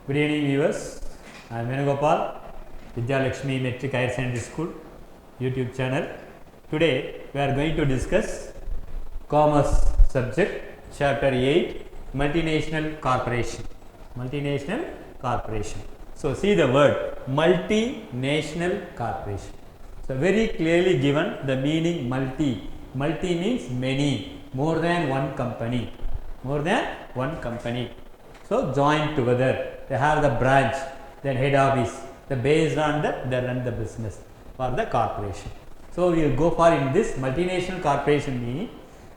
Good evening viewers, I am Venugopal, Vidya Lakshmi Metric Higher Secondary School YouTube channel. Today we are going to discuss commerce subject chapter 8 multinational corporation. Multinational corporation. So see the word multinational corporation. So very clearly given the meaning multi. Multi means many, more than one company. More than one company. So joined together. They have the branch, then head office. The based on that they run the business for the corporation. So we will go for in this multinational corporation meaning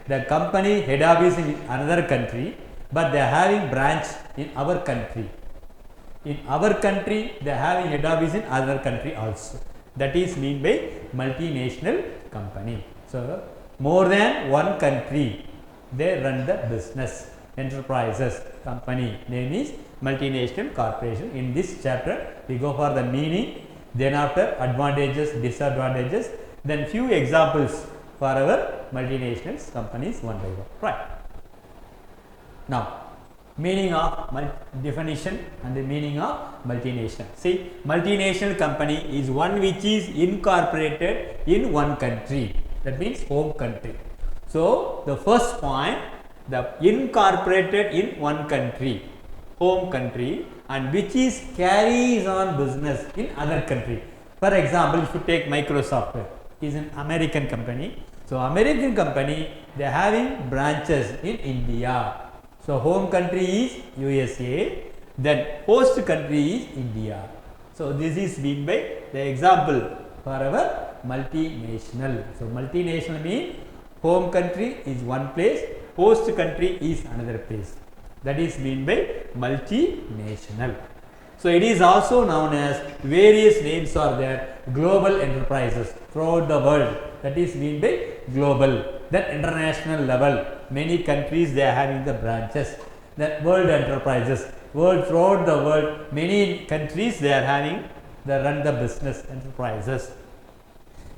the company head office in another country, but they are having branch in our country. In our country they are having head office in other country also. That is mean by multinational company. So more than one country they run the business. Enterprises company name is multinational corporation. In this chapter we go for the meaning, then after advantages, disadvantages, then few examples for our multinational companies one by one. Right. Now meaning of definition and the meaning of multinational. See, multinational company is one which is incorporated in one country, that means home country. So the first point, the incorporated in one country, home country, and which is carries on business in other country. For example, if you take Microsoft, is an American company. So American company, they are having branches in India. So home country is USA, then host country is India. So this is mean by the example for our multinational. So multinational means home country is one place, host country is another place. That is mean by multinational. So it is also known as various names are there, global enterprises throughout the world. That is mean by global. Then international level, many countries they are having the branches. Then world enterprises, world throughout the world, many countries they are having the run the business enterprises.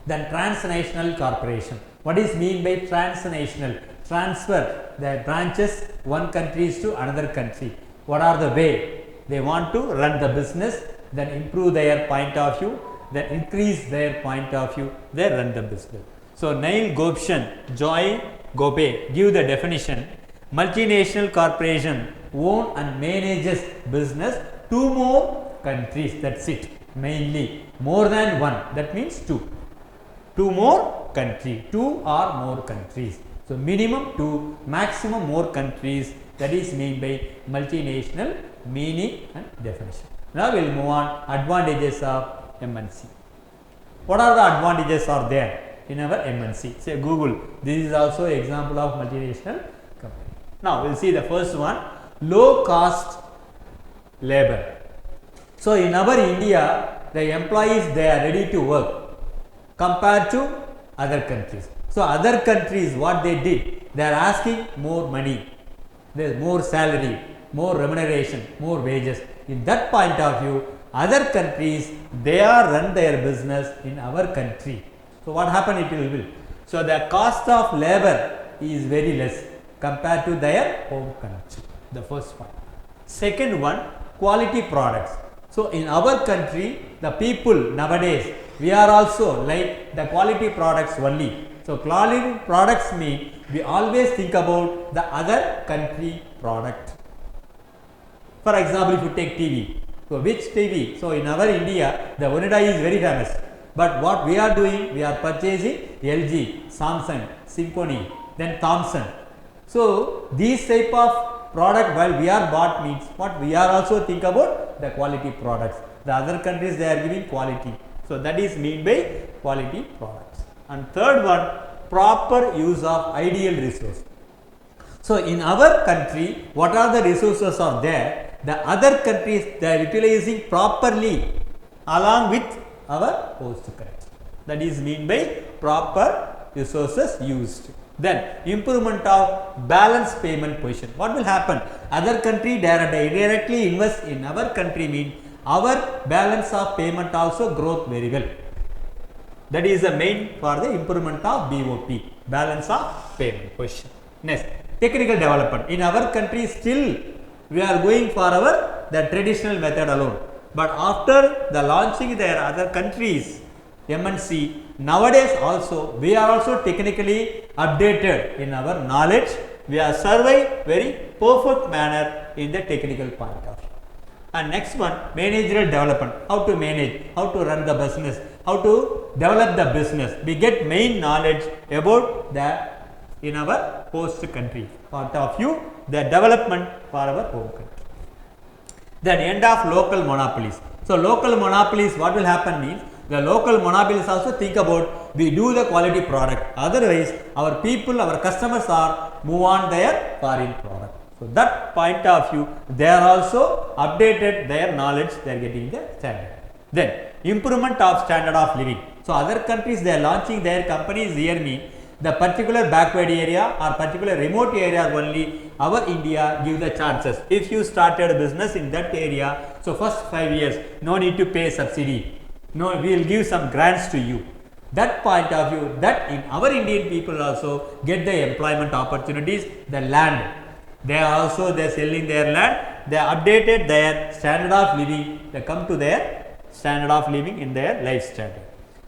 Then transnational corporation. What is mean by transnational? Transfer the branches one country to another country. What are the way they want to run the business, then improve their point of view, then increase their point of view, they run the business. So Neil Gobshan, Joy Gobe give the definition: multinational corporation own and manages business two more countries. That's it. Mainly more than one. That means two. Two more country. Two or more countries. So minimum two, maximum more countries. That is mean by multinational meaning and definition. Now we will move on. Advantages of MNC. What are the advantages are there in our MNC? Say Google. This is also example of multinational company. Now we will see the first one, low cost labor. So in our India, the employees they are ready to work compared to other countries. So other countries what they did, they are asking more money, there is more salary, more remuneration, more wages. In that point of view, other countries they are run their business in our country. So what happened it will. So the cost of labor is very less compared to their home country. The first point. Second one, quality products. So in our country, the people nowadays we are also like the quality products only. So quality products mean we always think about the other country product. For example, if you take TV, so which TV? So in our India, the Oneida is very famous. But what we are doing, we are purchasing LG, Samsung, Symphony, then Thomson. So these type of product while we are bought means what we are also think about the quality products. The other countries they are giving quality. So that is mean by quality products. And third one, proper use of ideal resource. So in our country, what are the resources are there? The other countries they are utilizing properly along with our host country. That is mean by proper resources used. Then improvement of balance payment position. What will happen? Other country directly invest in our country mean our balance of payment also growth very well. That is the main for the improvement of BOP, balance of payment position. Next, technical development. In our country still we are going for our the traditional method alone. But after the launching their other countries, MNC, nowadays also we are also technically updated in our knowledge. We are surveyed very perfect manner in the technical point of view. And next one, managerial development, how to manage, how to run the business, how to develop the business. We get main knowledge about the in our host country point of view, the development for our home country. Then end of local monopolies. So local monopolies, what will happen means, the local monopolies also think about we do the quality product, otherwise our people, our customers are move on their foreign product. So that point of view, they are also updated their knowledge, they are getting the standard. Then improvement of standard of living. So other countries they are launching their companies here mean the particular backward area or particular remote area only our India give the chances. If you started a business in that area, so first 5 years no need to pay subsidy, no, we will give some grants to you. That point of view, that in our Indian people also get the employment opportunities, the land. They are also they are selling their land, they updated their standard of living, they come to their standard of living in their life standard.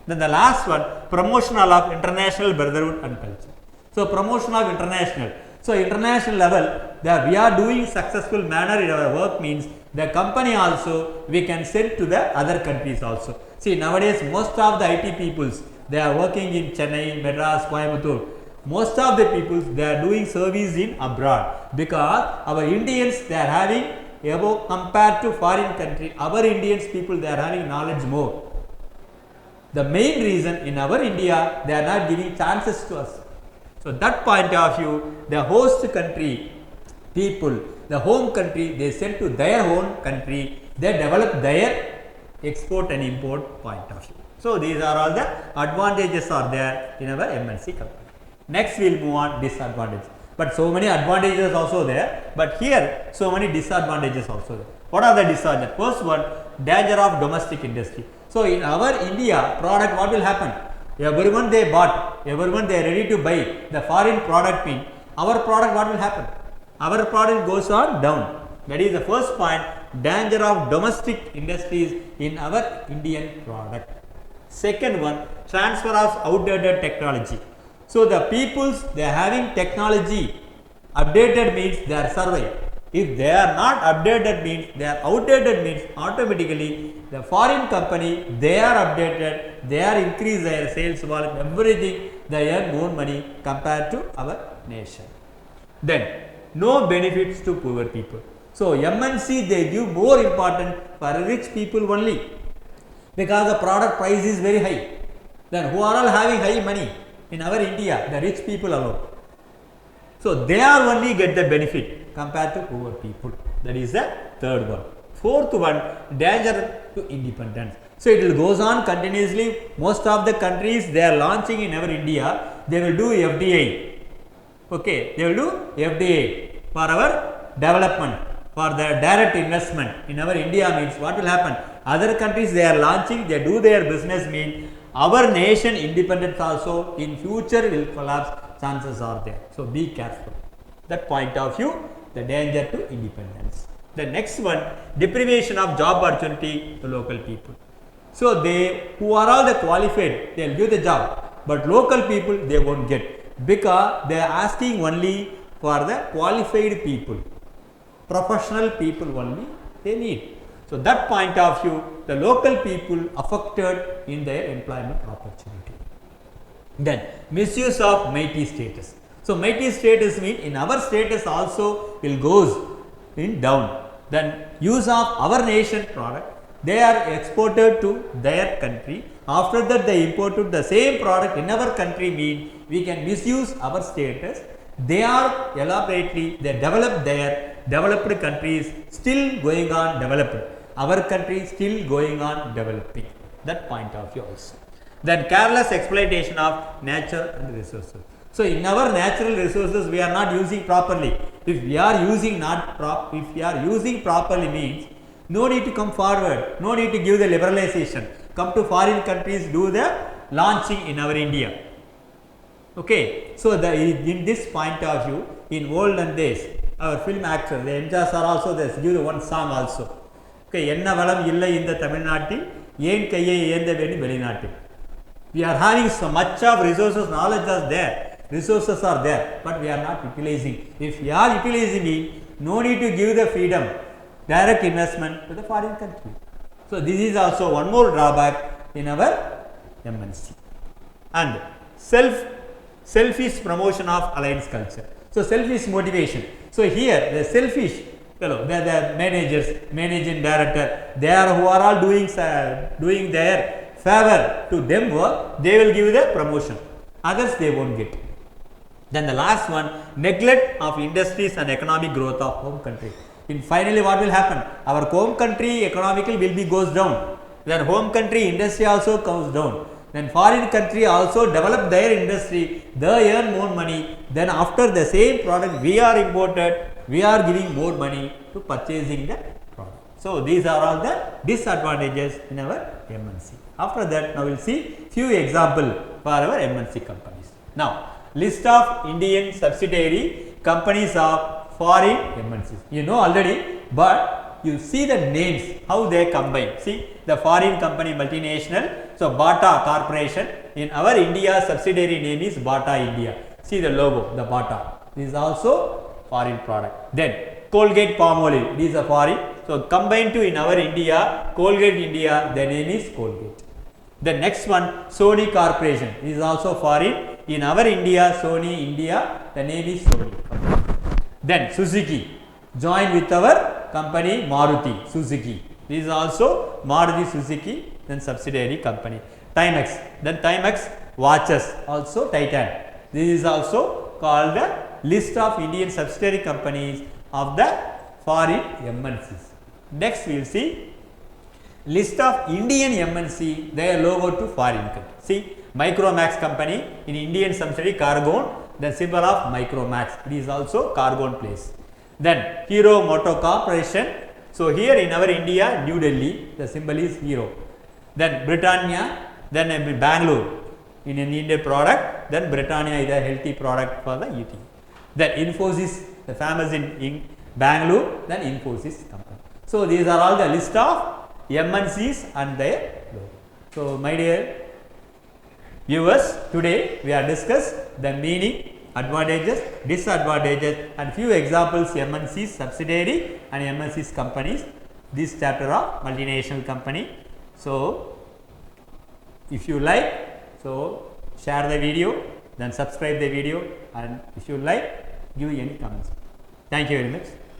Then the last one, promotional of international brotherhood and culture. So promotion of international. So international level, that we are doing successful manner in our work means the company also we can send to the other countries also. See nowadays most of the IT peoples they are working in Chennai, Madras, Coimbatore. Most of the peoples they are doing service in abroad because our Indians they are having above compared to foreign country, our Indians people they are having knowledge more. The main reason in our India they are not giving chances to us. So that point of view, the host country people, the home country they send to their own country, they develop their export and import point of view. So these are all the advantages are there in our MNC company. Next we will move on disadvantages. But so many advantages also there, but here so many disadvantages also there. What are the disadvantages? First one, danger of domestic industry. So in our India product what will happen? Everyone they bought, everyone they are ready to buy the foreign product mean our product what will happen? Our product goes on down. That is the first point, danger of domestic industries in our Indian product. Second one, transfer of outdated technology. So the peoples they are having technology updated means they are survived. If they are not updated means they are outdated means automatically the foreign company they are updated, they are increase their sales volume, everything they earn more money compared to our nation. Then no benefits to poor people. So MNC they give more important for rich people only because the product price is very high. Then who are all having high money in our India? The rich people alone. So they are only get the benefit compared to poor people. That is the third one. Fourth one, danger to independence. So it will goes on continuously. Most of the countries they are launching in our India, they will do FDI. Okay, they will do FDI for our development, for the direct investment in our India means what will happen? Other countries they are launching, they do their business mean our nation independence also in future will collapse, chances are there. So be careful. That point of view, the danger to independence. The next one, deprivation of job opportunity to local people. So they who are all the qualified, they will give the job, but local people they won't get because they are asking only for the qualified people, professional people only they need. So that point of view, the local people affected in their employment opportunity. Then misuse of mighty status. So mighty status means in our status also will goes in down. Then use of our nation product, they are exported to their country. After that they imported the same product in our country mean we can misuse our status. They are elaborately they develop their developed countries still going on developing. Our country still going on developing. That point of view also. Then careless exploitation of nature and resources. So in our natural resources we are not using properly. If we are using properly means no need to come forward, no need to give the liberalization. Come to foreign countries, do the launching in our India. Okay, so in this point of view, in olden days, our film actors, the MJs are also there, give one song also. என்ன வளம் இல்லை இந்த தமிழ்நாட்டில், ஏன் கையை ஏந்த வேண்டும் வெளிநாட்டில். We are having so much of resources, knowledge is there, resources are there, but we are not utilizing. If we are utilizing it, no need to give the freedom, direct investment to the foreign country. So this is also one more drawback in our MNC. And selfish promotion of alliance culture. So selfish motivation. So here the selfish fellow, the managers, managing director, they are who are all doing their favor to them work, they will give the promotion, others they won't get. Then the last one, neglect of industries and economic growth of home country. In finally what will happen, our home country economically will be goes down, then home country industry also comes down, then foreign country also develop their industry, they earn more money, then after the same product we are imported, we are giving more money to purchasing the product. So these are all the disadvantages in our MNC. After that, now we will see few example for our MNC companies. Now list of Indian subsidiary companies of foreign MNCs. You know already, but you see the names, how they combine. See the foreign company multinational. So Bata Corporation, in our India subsidiary name is Bata India. See the logo, the Bata. This is also foreign product. Then Colgate Palmolive, this is a foreign. So combined to in our India, Colgate India, the name is Colgate. The next one, Sony Corporation, this is also foreign. In our India, Sony India, the name is Sony. Then Suzuki, join with our company Maruti Suzuki. This is also Maruti Suzuki, then subsidiary company. Timex, then Timex watches, also Titan. This is also called the list of Indian subsidiary companies of the foreign MNCs. Next we will see list of Indian MNC, their logo to foreign country. See Micromax company in Indian subsidiary Cargon, the symbol of Micromax, it is also Cargon place. Then Hero Motor Corporation, so here in our India, New Delhi, the symbol is Hero. Then Britannia, then Bangalore in an Indian product, then Britannia is a healthy product for the eating. Then Infosys, the famous in Bangalore, then Infosys company. So these are all the list of MNCs and their logo. So my dear viewers, today we are discuss the meaning, advantages, disadvantages and few examples MNCs subsidiary and MNCs companies, this chapter of multinational company. So if you like, so share the video, then subscribe the video, and if you like, give any comments. Thank you very much.